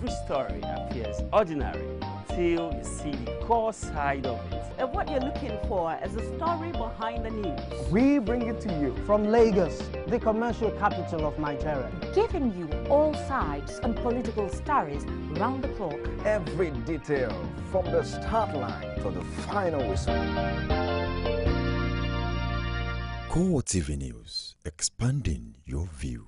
every story appears ordinary till you see the core side of it. And what you're looking for is the story behind the news. We bring it to you from Lagos, the commercial capital of Nigeria. Giving you all sides and political stories round the clock. Every detail from the start line to the final whistle. CoreTV News, expanding your view.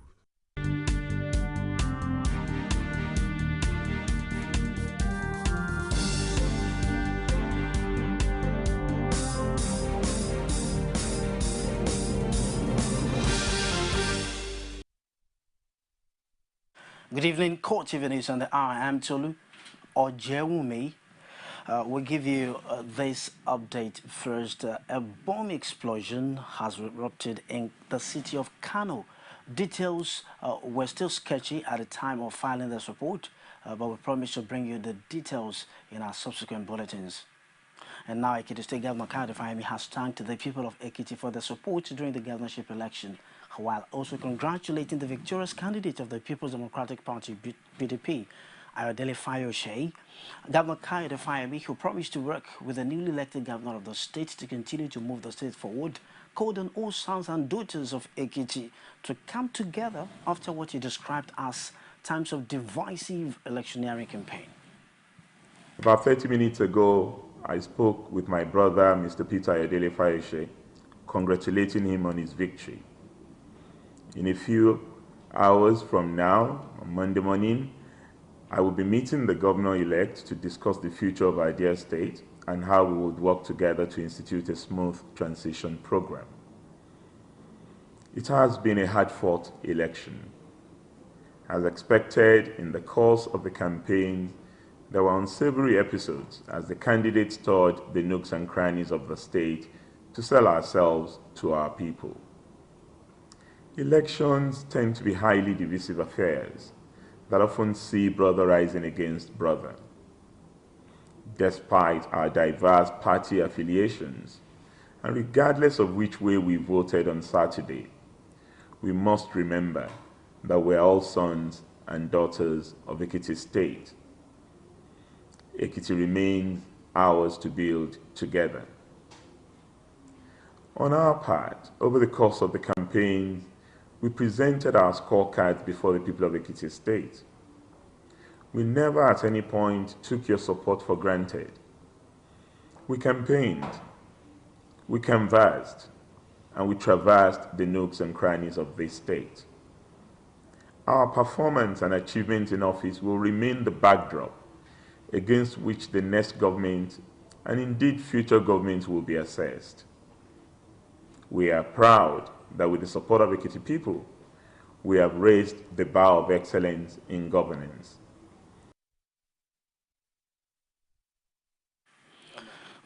Good evening, CoreTV News on the hour. I'm Tolu Ojewumi. We'll give you this update first. A bomb explosion has erupted in the city of Kano. Details were still sketchy at the time of filing this report, but we promise to bring you the details in our subsequent bulletins. And now Ekiti State Governor Kayode Fayemi has thanked the people of Ekiti for their support during the governorship election, while also congratulating the victorious candidate of the People's Democratic Party, PDP, Ayodele Fayose. Governor Kayode Fayemi, who promised to work with the newly elected governor of the state to continue to move the state forward, called on all sons and daughters of Ekiti to come together after what he described as times of divisive electioneering campaign. About 30 minutes ago, I spoke with my brother, Mr. Peter Ayodele Fayose, congratulating him on his victory. In a few hours from now, on Monday morning, I will be meeting the governor-elect to discuss the future of our dear state and how we would work together to institute a smooth transition program. It has been a hard-fought election. As expected, in the course of the campaign, there were unsavory episodes as the candidates toured the nooks and crannies of the state to sell ourselves to our people. Elections tend to be highly divisive affairs that often see brother rising against brother. Despite our diverse party affiliations, and regardless of which way we voted on Saturday, we must remember that we're all sons and daughters of Ekiti State. Ekiti remains ours to build together. On our part, over the course of the campaign, we presented our scorecards before the people of Ekiti State. We never at any point took your support for granted. We campaigned, we canvassed, and we traversed the nooks and crannies of this state. Our performance and achievement in office will remain the backdrop against which the next government, and indeed future governments, will be assessed. We are proud that with the support of Ekiti people, we have raised the bar of excellence in governance.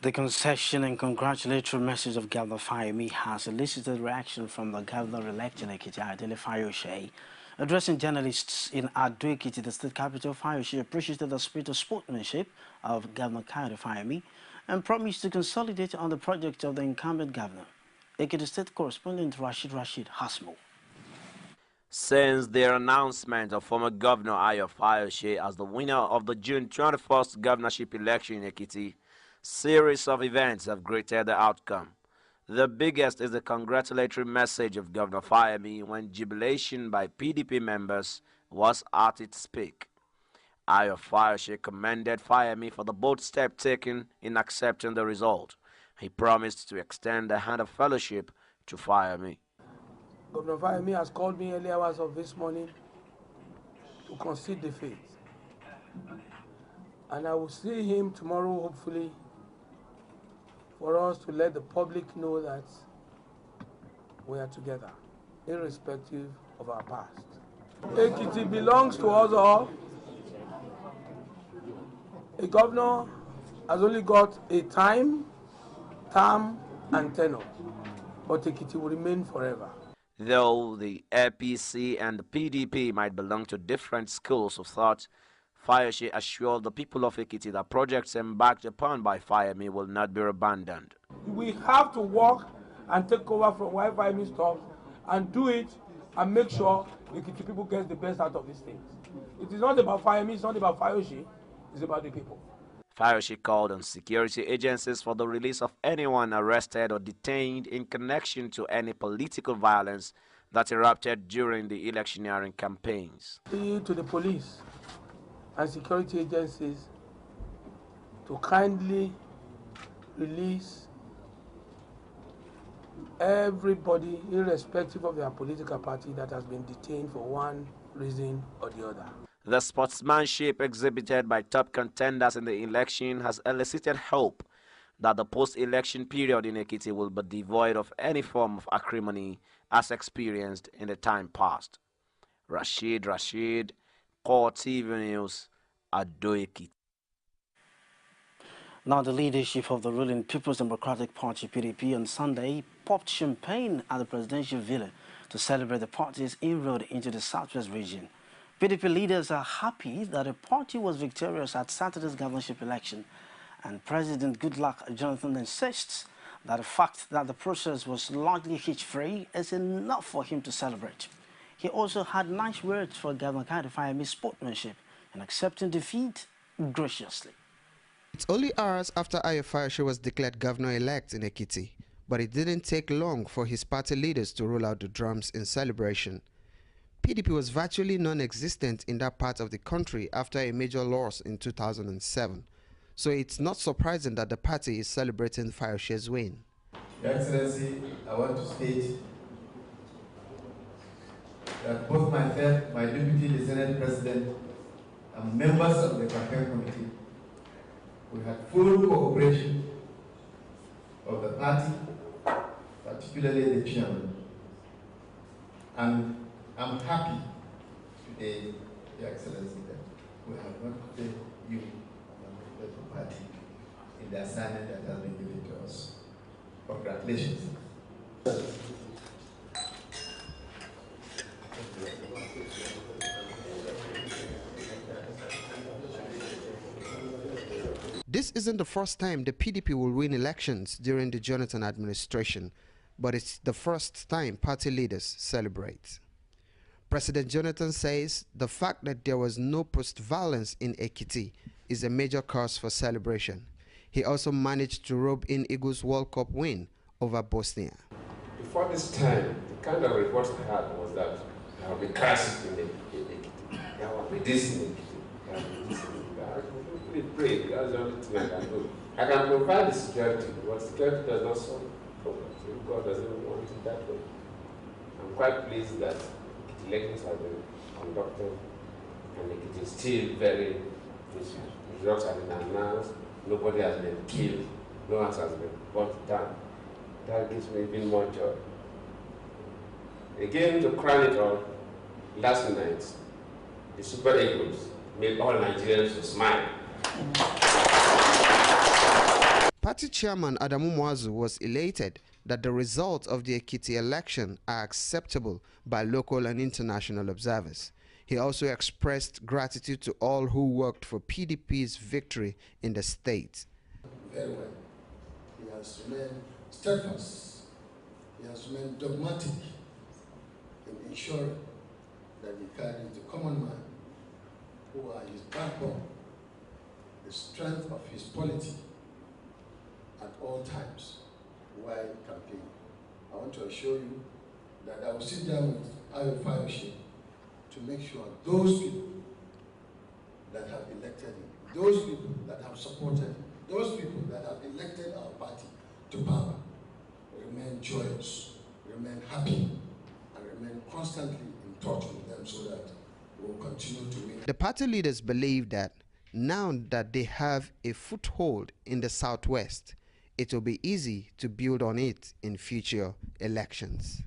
The concession and congratulatory message of Governor Fayemi has elicited reaction from the governor-elect in Ekiti, Ayodele Fayose. Addressing journalists in Ado Ekiti, the state capital, Fayose appreciated the spirit of sportsmanship of Governor Kayode Fayemi and promised to consolidate on the project of the incumbent governor. Ekiti State correspondent Rashid has more. Since their announcement of former Governor Ayodele Fayose as the winner of the June 21st governorship election in Ekiti, series of events have greeted the outcome. The biggest is the congratulatory message of Governor Fayemi when jubilation by PDP members was at its peak. Ayodele Fayose commended Fayemi for the bold step taken in accepting the result. He promised to extend a hand of fellowship to Fayemi. Governor Fayemi has called me early hours of this morning to concede the faith. And I will see him tomorrow, hopefully, for us to let the public know that we are together, irrespective of our past. Ekiti belongs to us all. A governor has only got a time, term, and tenure, but Ekiti will remain forever. Though the APC and the PDP might belong to different schools of thought, Fayose assured the people of Ekiti that projects embarked upon by Fayemi will not be abandoned. We have to work and take over from where Fayemi stopped and do it and make sure the Ekiti people get the best out of these things. It is not about Fayemi, it's not about Fayoshe, it's about the people. Fayoshe called on security agencies for the release of anyone arrested or detained in connection to any political violence that erupted during the electioneering campaigns. To the police and security agencies to kindly release everybody, irrespective of their political party, that has been detained for one reason or the other. The sportsmanship exhibited by top contenders in the election has elicited hope that the post-election period in Ekiti will be devoid of any form of acrimony as experienced in the time past. Rashid, CoreTV News, Ado Ekiti. Now, the leadership of the ruling People's Democratic Party, PDP, on Sunday popped champagne at the presidential villa to celebrate the party's inroad into the southwest region. PDP leaders are happy that the party was victorious at Saturday's governorship election, and President Goodluck Jonathan insists that the fact that the process was largely hitch-free is enough for him to celebrate. He also had nice words for Governor Fayemi's sportsmanship and accepting defeat graciously. It's only hours after Fayoshe was declared governor-elect in Ekiti, but it didn't take long for his party leaders to roll out the drums in celebration. PDP was virtually non-existent in that part of the country after a major loss in 2007, so it's not surprising that the party is celebrating Fayoshe's win. Your Excellency, I want to state that both myself, my deputy, the Senate President, and members of the campaign committee, we had full cooperation of the party, particularly the chairman. And I'm happy today, Your Excellency, that we have not failed you and the party in the assignment that has been given to us. Congratulations. This isn't the first time the PDP will win elections during the Jonathan administration, but it's the first time party leaders celebrate. President Jonathan says the fact that there was no post-violence in Ekiti is a major cause for celebration. He also managed to rope in Eagles World Cup win over Bosnia. Before this time, the kind of reports I had was that there will be crisis in Ekiti. There will be this in Ekiti. There will be this in Ekiti. I pray, that's the only thing I can do. I can provide the security, but security does not solve problems. God doesn't want it that way. I'm quite pleased that elections have been conducted and it is still very peaceful. Results have been announced, nobody has been killed, no one has been brought down. That gives me even more joy. Again, to crown it all, last night, the Super Eagles made all Nigerians to smile. Party chairman Adamu Mwazu was elated that the results of the Ekiti election are acceptable by local and international observers. He also expressed gratitude to all who worked for PDP's victory in the state. Very well. He has remained steadfast. He has remained dogmatic in ensuring that he carries the common man, who are his backbone, the strength of his polity at all times while campaigning. I want to assure you that I will sit down with Fayoshe to make sure those people that have elected him, those people that have supported him, those people that have elected our party to power remain joyous, remain happy, and remain constantly in touch with them so that we will continue to win. The party leaders believe that now that they have a foothold in the Southwest, it will be easy to build on it in future elections.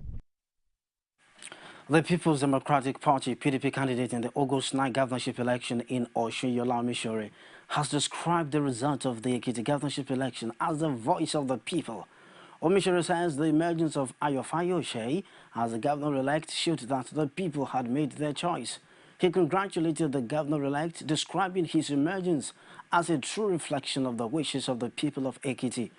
The People's Democratic Party, PDP candidate in the August 9 governorship election in Osun, Yola Omisore, has described the result of the Ekiti governorship election as the voice of the people. Omisore says the emergence of Fayoshe as the governor-elect showed that the people had made their choice. He congratulated the governor-elect, describing his emergence as a true reflection of the wishes of the people of Ekiti.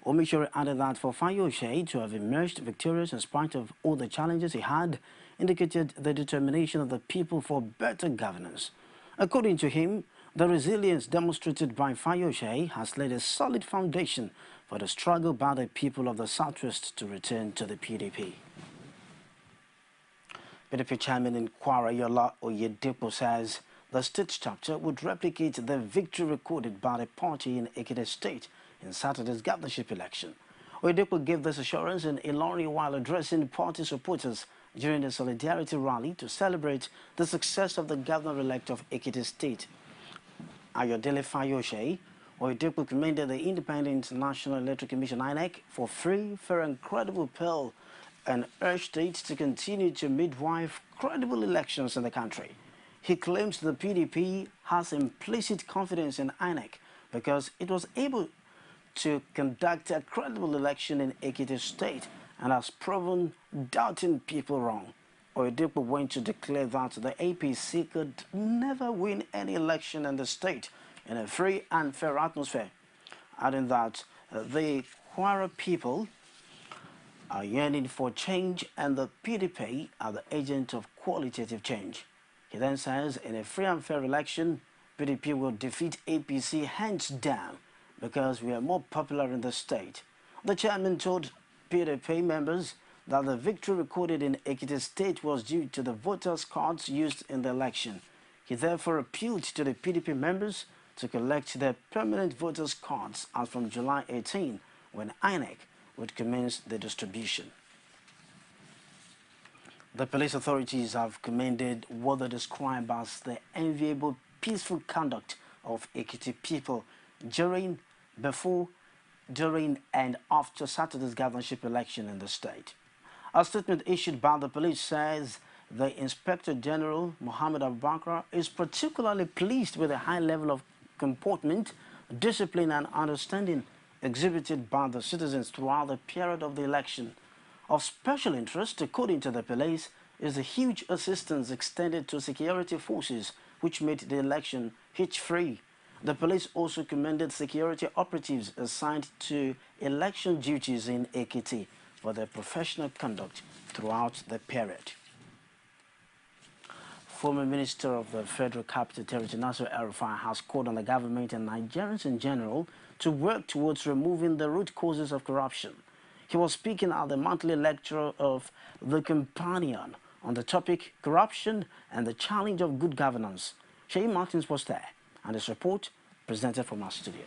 Omisore added that for Fayoshe to have emerged victorious in spite of all the challenges he had, indicated the determination of the people for better governance. According to him, the resilience demonstrated by Fayose has laid a solid foundation for the struggle by the people of the Southwest to return to the PDP. PDP chairman in Kwara, Yola Oyedepo, says the state chapter would replicate the victory recorded by the party in Ekiti State in Saturday's governorship election. Oyedepo gave this assurance in Ilorin while addressing party supporters during the solidarity rally to celebrate the success of the governor-elect of Ekiti State. Ayodele Fayose, Oyedepo commended the Independent National Electoral Commission (INEC) for free, fair and credible poll and urged states to continue to midwife credible elections in the country. He claims the PDP has implicit confidence in INEC because it was able to conduct a credible election in Ekiti State and has proven doubting people wrong. Oyedepo went to declare that the APC could never win any election in the state in a free and fair atmosphere, adding that the Kwara people are yearning for change and the PDP are the agent of qualitative change. He then says in a free and fair election, PDP will defeat APC hands down because we are more popular in the state. The chairman told PDP members that the victory recorded in Ekiti State was due to the voters' cards used in the election. He therefore appealed to the PDP members to collect their permanent voters' cards as from July 18, when INEC would commence the distribution. The police authorities have commended what they describe as the enviable peaceful conduct of Ekiti people during, before, during and after Saturday's governorship election in the state. A statement issued by the police says the Inspector General, Mohammed Abubakar, is particularly pleased with the high level of comportment, discipline and understanding exhibited by the citizens throughout the period of the election. Of special interest, according to the police, is the huge assistance extended to security forces which made the election hitch-free. The police also commended security operatives assigned to election duties in Ekiti for their professional conduct throughout the period. Former Minister of the Federal Capital Territory, Nasser El-Rufai, has called on the government and Nigerians in general to work towards removing the root causes of corruption. He was speaking at the monthly lecture of The Companion on the topic Corruption and the Challenge of Good Governance. Shay Martins was there, and his report presented from our studio.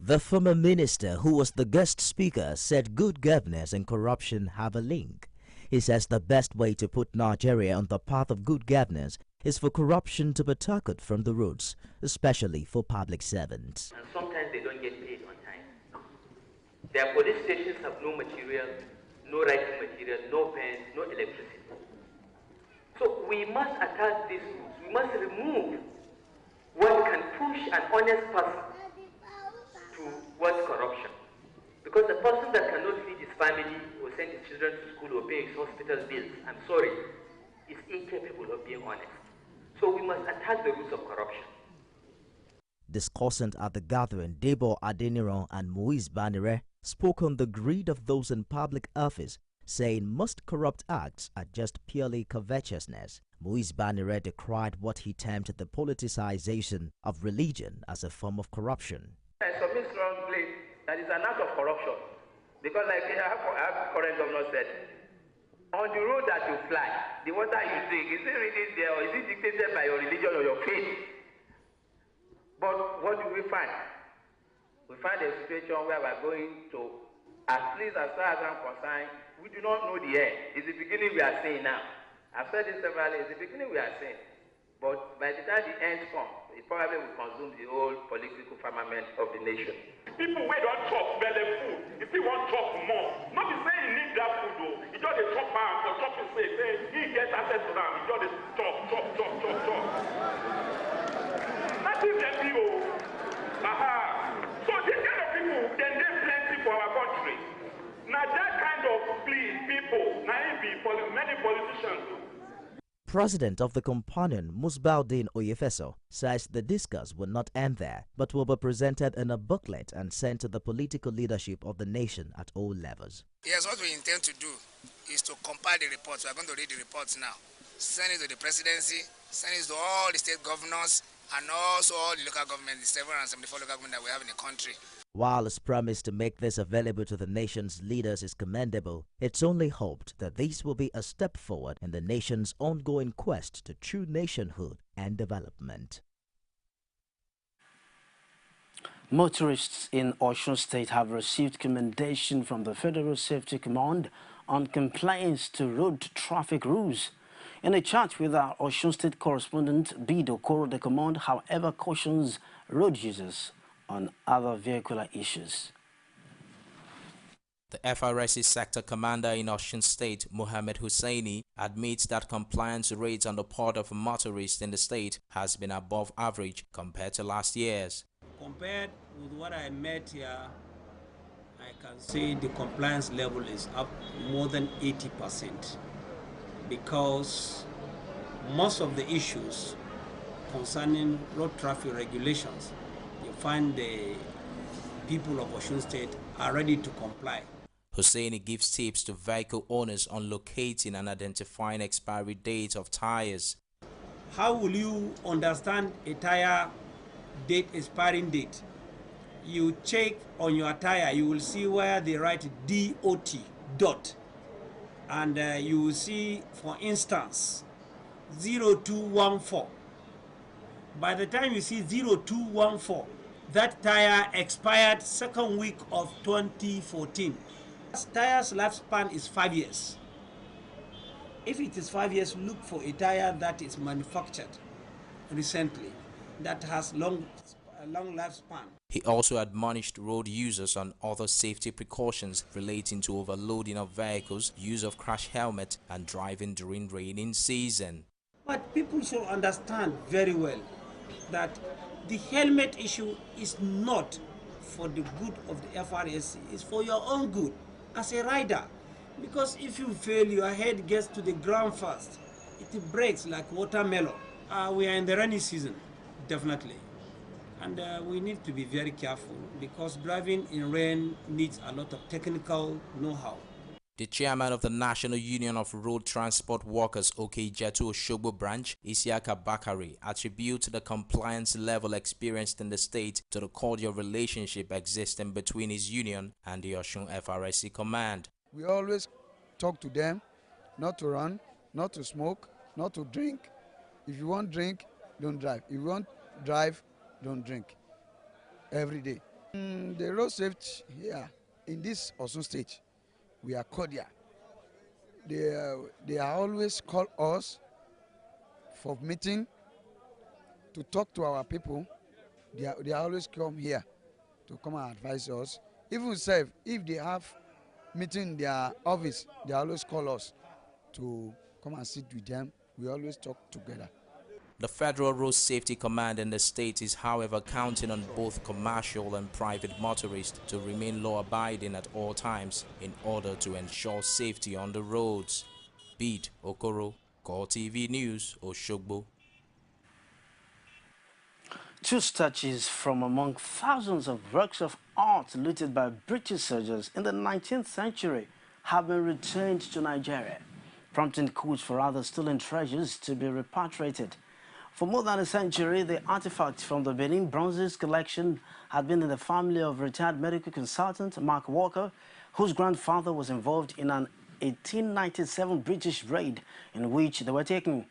The former minister, who was the guest speaker, said good governance and corruption have a link. He says the best way to put Nigeria on the path of good governance is for corruption to be tackled from the roots, especially for public servants. And sometimes they don't get paid on time. Their police stations have no material, no writing material, no pens, no electricity. So we must attack these roots. We must remove what can push an honest person towards corruption. Because the person that cannot feed his family or send his children to school or pay his hospital bills, I'm sorry, is incapable of being honest. So we must attack the roots of corruption. Discussant at the gathering, Debo Adeniran and Moise Banire spoke on the greed of those in public office, saying most corrupt acts are just purely covetousness. Moise Banire decried what he termed the politicization of religion as a form of corruption. I submit strongly that is an act of corruption, because like our current governor said, on the road that you fly, the water you drink, is it really there or is it dictated by your religion or your faith? But what do we find? We find a situation where we're going to, at least as far as I'm concerned, we do not know the end. It's the beginning we are seeing now. I've said this several days, it's the beginning we are seeing. But by the time the end comes, it probably will consume the whole political firmament of the nation. People wey don chop belly food, if he want chop more, not be say he need that food though. He just dey chop am for chop his say he get access to am. He just dey chop. Nothing dem be o. So this kind of people, dem dey plenty for our country. Na that kind of people, na im be many politicians do. president of the companion, Musbaudin Oyefeso, says the discourse will not end there, but will be presented in a booklet and sent to the political leadership of the nation at all levels. Yes, what we intend to do is to compile the reports. We are going to read the reports now, send it to the presidency, send it to all the state governors, and also all the local governments, the 774 local governments that we have in the country. While his promise to make this available to the nation's leaders is commendable, it's only hoped that this will be a step forward in the nation's ongoing quest to true nationhood and development. Motorists in Osun State have received commendation from the Federal Safety Command on compliance to road traffic rules. In a chat with our Osun State correspondent, Bid Okoro, the command, however, cautions road users on other vehicular issues. The FRSC sector commander in Osun State, Mohammed Hussaini, admits that compliance rates on the part of motorists in the state has been above average compared to last year's. Compared with what I met here, I can say the compliance level is up more than 80%, because most of the issues concerning road traffic regulations, you find the people of Osun State are ready to comply. Hussaini gives tips to vehicle owners on locating and identifying expiry dates of tires. How will you understand a tire date expiring date? You check on your tire, you will see where they write DOT, dot. And you will see, for instance, 0214. By the time you see 0214, that tire expired second week of 2014. Tire's lifespan is 5 years. If it is 5 years, look for a tire that is manufactured recently, that has long lifespan. He also admonished road users on other safety precautions relating to overloading of vehicles, use of crash helmet, and driving during raining season. But people should understand very well that the helmet issue is not for the good of the FRSC, it's for your own good as a rider. Because if you fail, your head gets to the ground first. It breaks like watermelon. We are in the rainy season, definitely. And we need to be very careful, because driving in rain needs a lot of technical know-how. The chairman of the National Union of Road Transport Workers, Okejetu Oshogbo branch, Isiaka Bakari, attributes the compliance level experienced in the state to the cordial relationship existing between his union and the Osun FRSC command. We always talk to them not to run, not to smoke, not to drink. If you want drink, don't drive. If you want drive, don't drink. Every day. The road safety here in this Osun state, we are cordial. They are always call us for meeting to talk to our people. They always come here to come and advise us. Even if they have meeting in their office, they always call us to come and sit with them. We always talk together. The Federal Road Safety Command in the state is, however, counting on both commercial and private motorists to remain law-abiding at all times in order to ensure safety on the roads. Bid Okoro, CoreTV News, Oshogbo. Two statues from among thousands of works of art looted by British soldiers in the 19th century have been returned to Nigeria, prompting calls for other stolen treasures to be repatriated. For more than a century, the artifacts from the Benin Bronzes collection had been in the family of retired medical consultant Mark Walker, whose grandfather was involved in an 1897 British raid in which they were taken.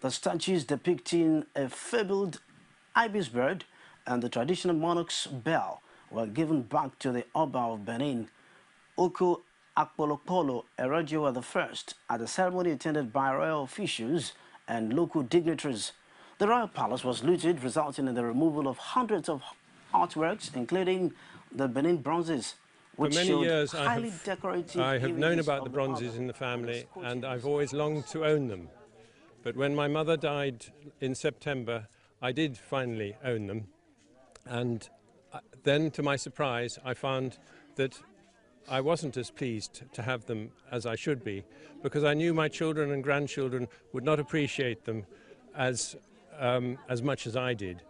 The statues depicting a fabled ibis bird and the traditional monarch's bell were given back to the Oba of Benin, Oko Akpolokpolo Erojiwa I, at a ceremony attended by royal officials and local dignitaries. The royal palace was looted, resulting in the removal of hundreds of artworks, including the Benin bronzes, which For many years highly decorative I have known images about of the the bronzes Oba. in the family, and I've always longed to own them. But when my mother died in September, I did finally own them. And then, to my surprise, I found that I wasn't as pleased to have them as I should be, because I knew my children and grandchildren would not appreciate them as much as I did.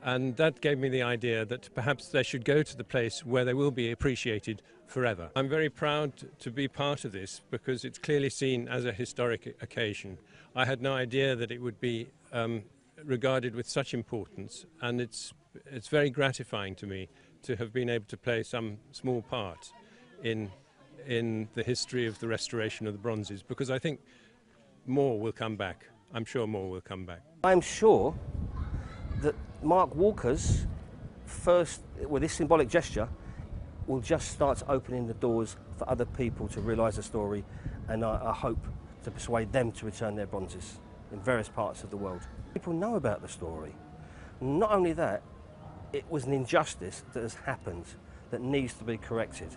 And that gave me the idea that perhaps they should go to the place where they will be appreciated forever. I'm very proud to be part of this because it's clearly seen as a historic occasion. I had no idea that it would be regarded with such importance, and it's very gratifying to me to have been able to play some small part in the history of the restoration of the bronzes, because I think more will come back. I'm sure more will come back. I'm sure that Mark Walker's first, with this symbolic gesture, will just start opening the doors for other people to realise the story, and I hope to persuade them to return their bronzes in various parts of the world. People know about the story. Not only that, it was an injustice that has happened that needs to be corrected.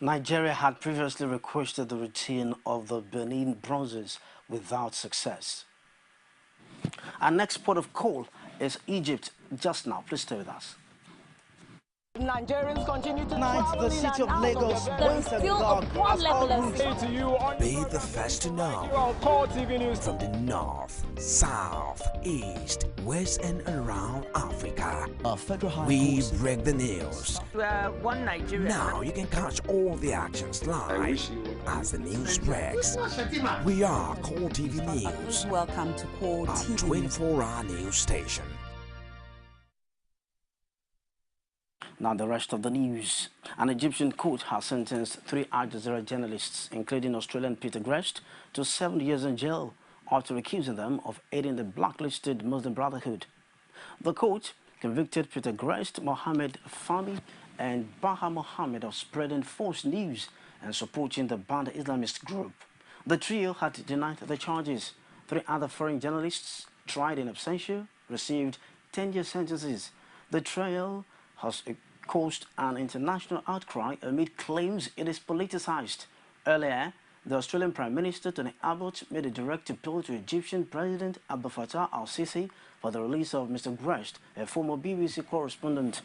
Nigeria had previously requested the return of the Benin bronzes without success. Our next port of call is Egypt just now. Please stay with us. Nigerians continue to travel the city of Lagos once again as all routes. Be the first to know from the north, south, east, west and around Africa. We break the news. One Nigeria. Now you can catch all the actions live as the news breaks. We are CoreTV News. Welcome to CoreTV, a 24-hour news station. Now the rest of the news. An Egyptian court has sentenced 3 Al Jazeera journalists, including Australian Peter Grest, to 7 years in jail after accusing them of aiding the blacklisted Muslim Brotherhood. The court convicted Peter Grest, Mohammed Fahmy, and Baha Mohammed of spreading false news and supporting the banned Islamist group. The trio had denied the charges. 3 other foreign journalists, tried in absentia, received 10-year sentences. The trial has caused an international outcry amid claims it is politicized. Earlier, the Australian Prime Minister Tony Abbott made a direct appeal to Egyptian President Abdel Fattah al-Sisi for the release of Mr. Grest, a former BBC correspondent.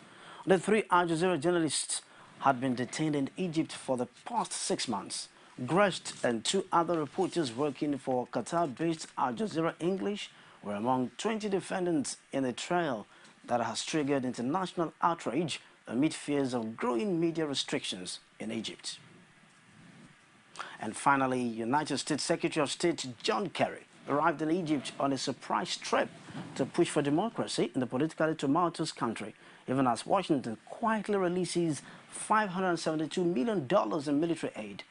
The 3 Al Jazeera journalists had been detained in Egypt for the past 6 months. Grest and 2 other reporters working for Qatar-based Al Jazeera English were among 20 defendants in a trial that has triggered international outrage amid fears of growing media restrictions in Egypt. And finally, United States Secretary of State John Kerry arrived in Egypt on a surprise trip to push for democracy in the politically tumultuous country, even as Washington quietly releases $572 million in military aid.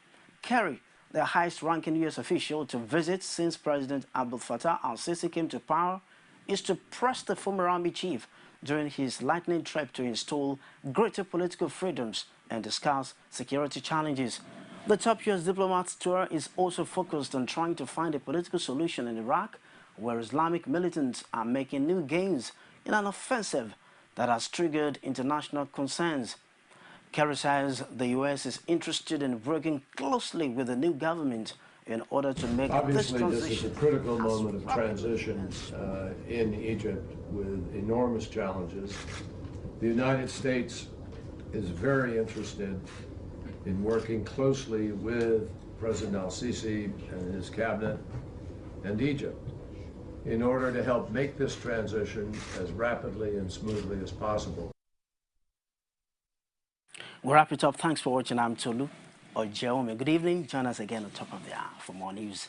Kerry, the highest-ranking U.S. official to visit since President Abdel Fattah al-Sisi came to power, is to press the former army chief during his lightning trip to install greater political freedoms and discuss security challenges. The top U.S. diplomat's tour is also focused on trying to find a political solution in Iraq, where Islamic militants are making new gains in an offensive that has triggered international concerns. Kerry says the U.S. is interested in working closely with the new government in order to make this transition. Obviously, this is a critical moment of transition in Egypt with enormous challenges. The United States is very interested in working closely with President al-Sisi and his cabinet and Egypt in order to help make this transition as rapidly and smoothly as possible. We'll wrap it up. Thanks for watching. I'm Tolu Ojeome. Good evening. Join us again on Top of the Hour for more news.